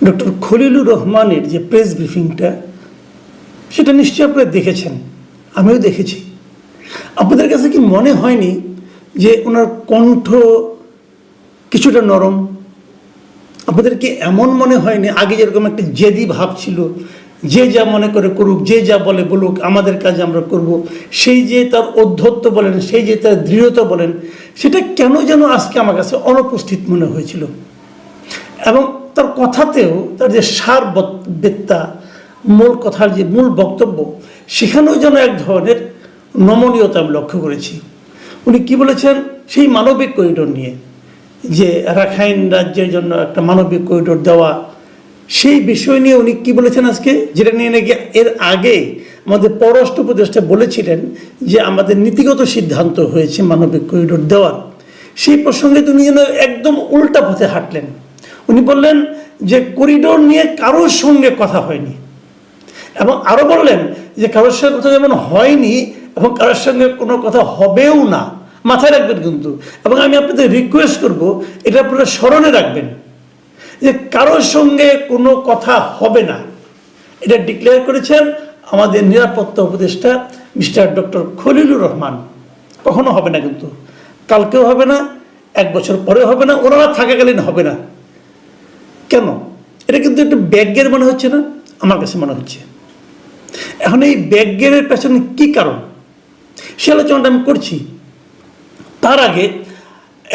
Doctor Khalilur রহমানের যে press ব্রিফিংটা, সেটা নিশ্চয়ই আপনারা দেখেছেন, আমিও দেখেছি। আপনাদের কাছে কি মনে হয়নি যে ওনার কণ্ঠ কিছুটা নরম? আপনাদের কি এমন মনে হয়নি আগে যেরকম একটা জেদি ভাব ছিল, যে যা মনে করে করুক, যে যা বলে বলুক, আমাদের কাজ আমরা করব, সেই যে তার ঔদ্ধত্য বলেন, সেই যে তার দৃঢ়তা বলেন, সেটা কেন যেন আজকে আমার কাছে অনুপস্থিত মনে হয়েছিল। এবং তার কথাতেও তার যে সারবত্তা, মূল কথার যে মূল বক্তব্য, সেখানেও যেন এক ধরনের নমনীয়তা আমি লক্ষ্য করেছি। উনি কি বলেছেন সেই মানবিক করিডোর নিয়ে, যে রাখাইন রাজ্যের জন্য একটা মানবিক করিডোর দেওয়া, সেই বিষয় নিয়ে উনি কি বলেছেন আজকে, যেটা নিয়ে নাকি এর আগে আমাদের পররাষ্ট্র উপদেষ্টা বলেছিলেন যে আমাদের নীতিগত সিদ্ধান্ত হয়েছে মানবিক করিডোর দেওয়ার। সেই প্রসঙ্গে তিনি যেন একদম উল্টা পথে হাঁটলেন। উনি বললেন যে করিডোর নিয়ে কারোর সঙ্গে কথা হয়নি, এবং আরও বললেন যে কারোর সঙ্গে কথা যেমন হয়নি এবং কারোর সঙ্গে কোনো কথা হবেও না, মাথায় রাখবেন কিন্তু। এবং আমি আপনাদের রিকোয়েস্ট করব, এটা আপনারা স্মরণে রাখবেন যে কারোর সঙ্গে কোনো কথা হবে না। এটা ডিক্লেয়ার করেছেন আমাদের নিরাপত্তা উপদেষ্টা মিস্টার ডক্টর খলিলুর রহমান। কখনো হবে না, কিন্তু কালকেও হবে না, 1 বছর পরেও হবে না, ওনারা থাকাকালীন হবে না। কেন? এটা কিন্তু একটু ব্যাগ্যের মনে হচ্ছে না? আমার কাছে মনে হচ্ছে। এখন এই ব্যাগ্যের পেছনে কী কারণ, সে আলোচনাটা আমি করছি। তার আগে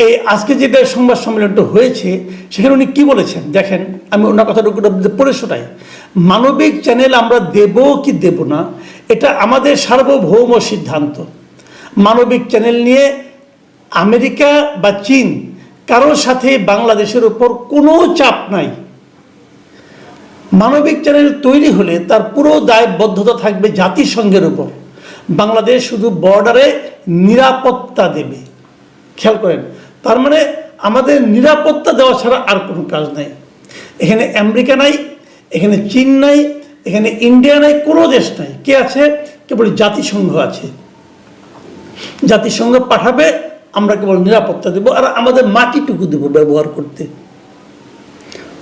এই আজকে যেটা সংবাদ সম্মেলনটা হয়েছে, সেখানে উনি কী বলেছেন দেখেন, আমি ওনার কথাটুকু পড়ে শোনাই। মানবিক চ্যানেল আমরা দেব কি দেব না, এটা আমাদের সার্বভৌম সিদ্ধান্ত। মানবিক চ্যানেল নিয়ে আমেরিকা বা চীন কারোর সাথে বাংলাদেশের উপর কোনো চাপ নাই। মানবিক চ্যানেল তৈরি হলে তার পুরো দায়বদ্ধতা থাকবে জাতিসংঘের উপর। বাংলাদেশ শুধু বর্ডারে নিরাপত্তা দেবে। খেয়াল করেন, তার মানে আমাদের নিরাপত্তা দেওয়া ছাড়া আর কোনো কাজ নাই। এখানে আমেরিকা নাই, এখানে চীন নাই, এখানে ইন্ডিয়া নাই, কোনো দেশ নাই। কে আছে? কেবল জাতিসংঘ আছে। জাতিসংঘ পাঠাবে, আমরা কেবল নিরাপত্তা দেব, আর আমাদের মাটিটুকু দেব ব্যবহার করতে।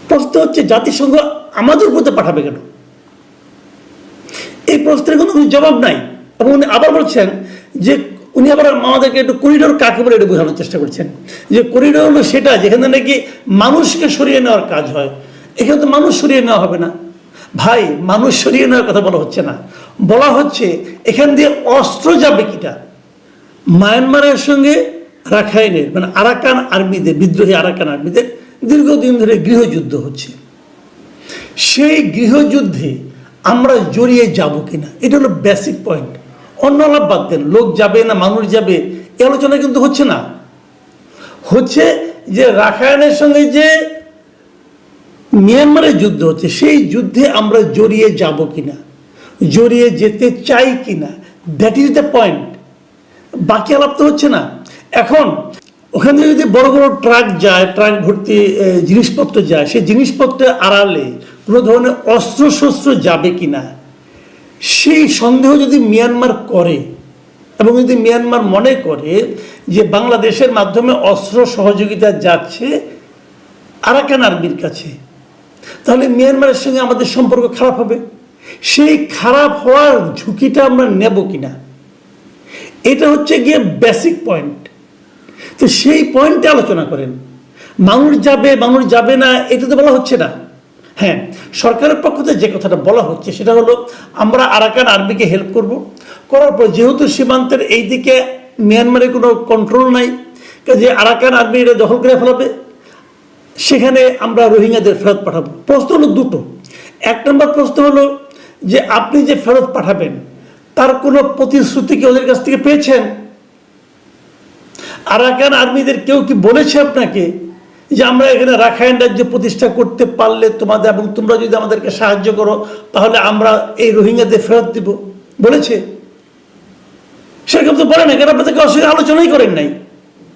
প্রশ্ন হচ্ছে জাতিসংঘ আমাদের উপর পাঠাবে কেন? এই প্রশ্নের কোনো জবাব নাই। এবং উনি আবার বলছেন যে উনি আবার আমাদেরকে একটু করিডোর কাকে বলে এটা বোঝানোর চেষ্টা করছেন, যে করিডোর হলো সেটা যেখানে নাকি মানুষকে সরিয়ে নেওয়ার কাজ হয়। এখানে তো মানুষ সরিয়ে নেওয়া হবে না ভাই, মানুষ সরিয়ে নেওয়ার কথা বলা হচ্ছে না। বলা হচ্ছে এখান দিয়ে অস্ত্র যাবে কিটা। মায়ানমারের সঙ্গে রাখাইনের মানে আরাকান আর্মিদের, বিদ্রোহী আরাকান আর্মিদের দীর্ঘদিন ধরে গৃহযুদ্ধ হচ্ছে। সেই গৃহযুদ্ধে আমরা জড়িয়ে যাব কিনা, এটা হলো বেসিক পয়েন্ট। অন্য আলাপ বাদ দেন, লোক যাবে না মানুষ যাবে, এই আলোচনা কিন্তু হচ্ছে না। হচ্ছে যে রাখাইনের সঙ্গে যে মিয়ানমারের যুদ্ধ হচ্ছে, সেই যুদ্ধে আমরা জড়িয়ে যাব কিনা, জড়িয়ে যেতে চাই কিনা, দ্যাট ইজ দ্য পয়েন্ট। বাকি আলাপ তো হচ্ছে না। এখন ওখানে যদি বড় বড় ট্রাক যায়, ট্রাক ভর্তি জিনিসপত্র যায়, সেই জিনিসপত্রের আড়ালে কোনো ধরনের অস্ত্রশস্ত্র যাবে কিনা, সেই সন্দেহ যদি মিয়ানমার করে, এবং যদি মিয়ানমার মনে করে যে বাংলাদেশের মাধ্যমে অস্ত্র সহযোগিতা যাচ্ছে আরাকান আর্মির কাছে, তাহলে মিয়ানমারের সঙ্গে আমাদের সম্পর্ক খারাপ হবে। সেই খারাপ হওয়ার ঝুঁকিটা আমরা নেব কিনা, এটা হচ্ছে গিয়ে বেসিক পয়েন্ট। তো সেই পয়েন্টে আলোচনা করেন। মানুষ যাবে মানুষ যাবে না এটা তো বলা হচ্ছে না। হ্যাঁ, সরকারের পক্ষ থেকে যে কথাটা বলা হচ্ছে সেটা হলো আমরা আরাকান আর্মিকে হেল্প করব, করার পর যেহেতু সীমান্তের এই দিকে মিয়ানমারের কোনো কন্ট্রোল নাই, যে আরাকান আর্মি এটা দখল করে ফেলাবে, সেখানে আমরা রোহিঙ্গাদের ফেরত পাঠাবো। প্রশ্ন হলো দুটো। 1 নম্বর প্রশ্ন হলো যে আপনি যে ফেরত পাঠাবেন তার কোনো প্রতিশ্রুতি কি ওদের কাছ থেকে পেয়েছেন? আরাকান আর্মিদের কেউ কি বলেছে আপনাকে যে আমরা এখানে রাখাইন রাজ্য প্রতিষ্ঠা করতে পারলে তোমাদের, এবং তোমরা যদি আমাদেরকে সাহায্য করো তাহলে আমরা এই রোহিঙ্গাদের ফেরত দিব? বলেছে? সেরকম তো বলে নাই, কারণ আপনাদেরকে অসুবিধা আলোচনাই করেন নাই,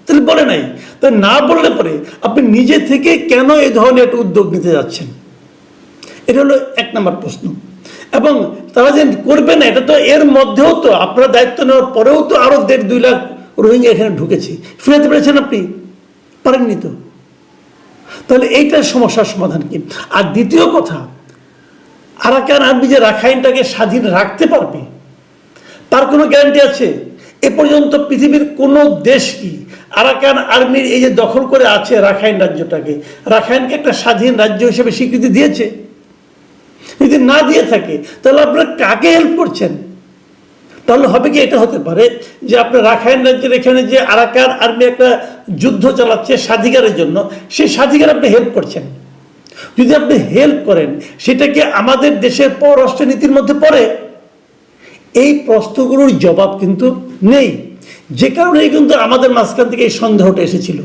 তাহলে বলে নাই। তাই না বললে পরে আপনি নিজে থেকে কেন এই ধরনের একটা উদ্যোগ নিতে যাচ্ছেন? এটা হলো 1 নম্বর প্রশ্ন। এবং তারা যে করবে না, এটা তো এর মধ্যেও তো আপনারা দায়িত্ব নেওয়ার পরেও তো আরও 1.5-2 লাখ রোহিঙ্গা এখানে ঢুকেছে। ফেরাতে পেরেছেন আপনি? পারেননি তো। তাহলে এইটার সমস্যার সমাধান কি? আর দ্বিতীয় কথা, আরাকান আর্মি যে রাখাইনটাকে স্বাধীন রাখতে পারবে তার কোনো গ্যারান্টি আছে? এ পর্যন্ত পৃথিবীর কোনো দেশ কি আরাকান আর্মির এই যে দখল করে আছে রাখাইন রাজ্যটাকে, রাখাইনকে একটা স্বাধীন রাজ্য হিসেবে স্বীকৃতি দিয়েছে? যদি না দিয়ে থাকে তাহলে আপনারা কাকে হেল্প করছেন? তাহলে হবে কি, এটা হতে পারে যে আপনার রাখাইন রাজ্যের এখানে যে আরাকান আর্মি একটা যুদ্ধ চালাচ্ছে স্বাধিকারের জন্য, সেই স্বাধিকার আপনি হেল্প করছেন। যদি আপনি হেল্প করেন সেটা কি আমাদের দেশের পররাষ্ট্র নীতির মধ্যে পড়ে? এই প্রশ্নগুলোর জবাব কিন্তু নেই, যে কারণেই কিন্তু আমাদের মাঝখান থেকে এই সন্দেহটা এসেছিল।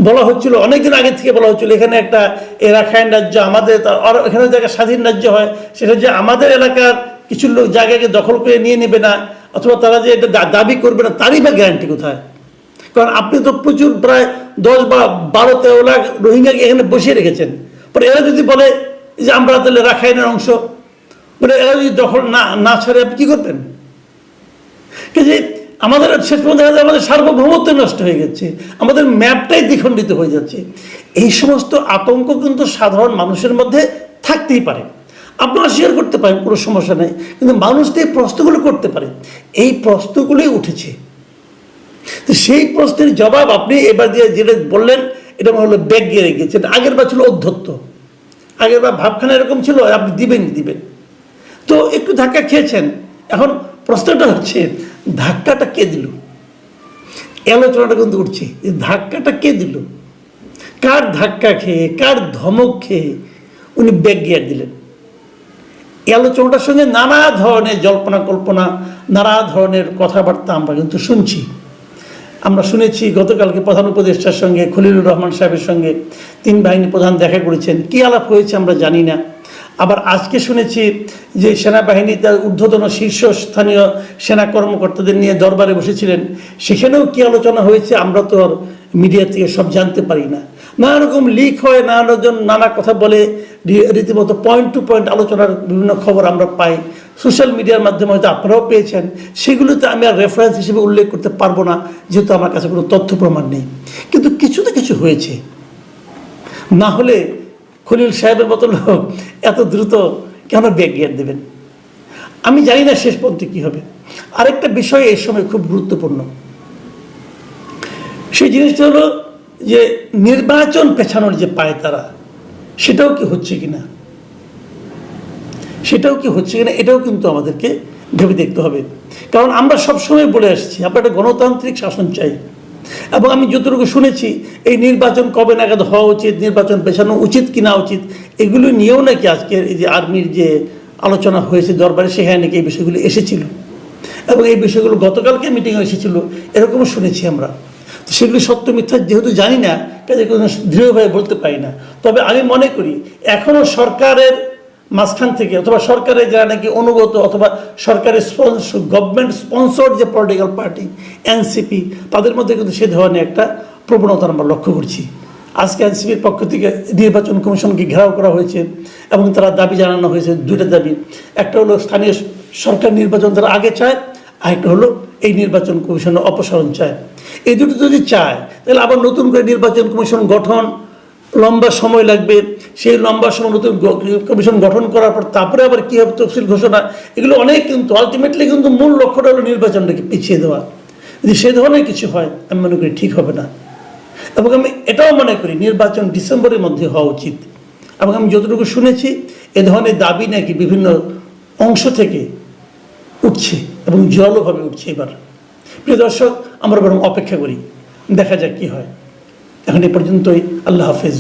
বলা হচ্ছিল অনেকদিন আগে থেকে, বলা হচ্ছিল এখানে একটা রাখাইন রাজ্য আমাদের, এখানে জায়গা স্বাধীন রাজ্য হয় সেটা যে আমাদের এলাকার কিছু লোক জায়গাকে দখল করে নিয়ে নেবে না, অথবা তারা যে এটা দাবি করবে না, তারই বা গ্যারান্টি কোথায়? কারণ আপনি তো প্রচুর প্রায় 10 বা 12-13 লাখ রোহিঙ্গাকে এখানে বসিয়ে রেখেছেন। পরে এরা যদি বলে যে আমরা তাহলে রাখাইনের অংশ, বলে এরা যদি দখল না ছাড়ে আপনি কী করবেন? যে আমাদের শেষ পর্যন্ত দেখা যায় আমাদের সার্বভৌমত্ব নষ্ট হয়ে গেছে, আমাদের ম্যাপটাই দ্বিখণ্ডিত হয়ে যাচ্ছে। এই সমস্ত আতঙ্ক কিন্তু সাধারণ মানুষের মধ্যে থাকতেই পারে। আপনারা শেয়ার করতে পারেন, কোনো সমস্যা নেই, কিন্তু মানুষ তো এই প্রশ্নগুলো করতে পারে। এই প্রশ্নগুলোই উঠেছে, তো সেই প্রশ্নের জবাব আপনি এবার দিয়ে যেটা বললেন এটা হলো ব্যাগ গিয়ে রেখেছেন। আগের বার ছিল অধ্যত্ত, আগের বার ভাবখানা এরকম ছিল আপনি দিবেন, তো একটু ধাক্কা খেয়েছেন। এখন প্রশ্নটা হচ্ছে ধাক্কাটা কে দিল? আলোচনাটা কিন্তু উঠছে, ধাক্কাটা কে দিল? কার ধাক্কা খেয়ে, কার ধমক খেয়ে উনি ব্যাগ গিয়ার দিলেন? এই আলোচনাটার সঙ্গে নানা ধরনের জল্পনা কল্পনা, নানা ধরনের কথাবার্তা আমরা কিন্তু শুনছি। আমরা শুনেছি গতকালকে প্রধান উপদেষ্টার সঙ্গে খলিলুর রহমান সাহেবের সঙ্গে 3 বাহিনী প্রধান দেখা করেছেন, কী আলাপ হয়েছে আমরা জানি না। আবার আজকে শুনেছি যে সেনাবাহিনী তার ঊর্ধ্বতন শীর্ষস্থানীয় সেনা কর্মকর্তাদের নিয়ে দরবারে বসেছিলেন, সেখানেও কী আলোচনা হয়েছে আমরা তো আর মিডিয়া থেকে সব জানতে পারি না। নানা রকম লিক হয়, নানা কথা বলে, রীতিমতো পয়েন্ট টু পয়েন্ট আলোচনার বিভিন্ন খবর আমরা পাই, সোশ্যাল মিডিয়ার মাধ্যমে হয়তো আপনারাও পেয়েছেন। সেগুলোতে আমি আর রেফারেন্স হিসেবে উল্লেখ করতে পারবো না, যেহেতু আমার কাছে কোনো তথ্য প্রমাণ নেই। কিন্তু কিছু তো কিছু হয়েছে, না হলে খলিল সাহেবের মতো লোক এত দ্রুত কেন ব্যাগ গিয়ার দেবেন? আমি জানি না শেষ পর্যন্ত কী হবে। আরেকটা বিষয় এই সময় খুব গুরুত্বপূর্ণ, সেই জিনিসটা হলো যে নির্বাচন পেছানোর যে পায় তারা, সেটাও কি হচ্ছে কিনা, এটাও কিন্তু আমাদেরকে ভেবে দেখতে হবে। কারণ আমরা সবসময় বলে আসছি আমরা একটা গণতান্ত্রিক শাসন চাই, এবং আমি যতটুকু শুনেছি এই নির্বাচন কবে নাগাদ হওয়া উচিত, নির্বাচন পেছানো উচিত কি না উচিত, এগুলো নিয়েও নাকি আজকের এই যে আর্মির যে আলোচনা হয়েছে দরবারে, সেখানে নাকি এই বিষয়গুলো এসেছিল, এবং এই বিষয়গুলো গতকালকে মিটিংয়ে এসেছিল এরকমও শুনেছি আমরা। তো সেগুলি সত্য মিথ্যা যেহেতু জানি না, কাজে কোনো দৃঢ়ভাবে বলতে পারি না। তবে আমি মনে করি এখনও সরকারের মাঝখান থেকে, অথবা সরকারের যারা নাকি অনুগত, অথবা সরকারের গভর্নমেন্ট স্পন্সর্ড যে পলিটিক্যাল পার্টি এনসিপি, তাদের মধ্যে কিন্তু সে ধরনের একটা প্রবণতা আমরা লক্ষ্য করছি। আজকে এনসিপির পক্ষ থেকে নির্বাচন কমিশনকে ঘেরাও করা হয়েছে, এবং তারা দাবি জানানো হয়েছে 2টা দাবি। একটা হলো স্থানীয় সরকার নির্বাচন তারা আগে চায়, আরেকটা হলো এই নির্বাচন কমিশনের অপসারণ চায়। এই দুটো যদি চায় তাহলে আবার নতুন করে নির্বাচন কমিশন গঠন, লম্বা সময় লাগবে। সেই লম্বা সময় নতুন কমিশন গঠন করার পর তারপরে আবার কী হবে তফসিল ঘোষণা, এগুলো অনেক, কিন্তু আলটিমেটলি কিন্তু মূল লক্ষ্যটা হলো নির্বাচনটাকে পিছিয়ে দেওয়া। যদি সে ধরনের কিছু হয় আমি মনে করি ঠিক হবে না, এবং আমি এটাও মনে করি নির্বাচন ডিসেম্বরের মধ্যে হওয়া উচিত। এবং আমি যতটুকু শুনেছি এ ধরনের দাবি নাকি বিভিন্ন অংশ থেকে উঠছে, এবং জলভাবে উঠছে। এবার প্রিয় দর্শক, আমরা বরং অপেক্ষা করি, দেখা যাক কী হয়। এখন এ পর্যন্তই। আল্লাহ হাফেজ।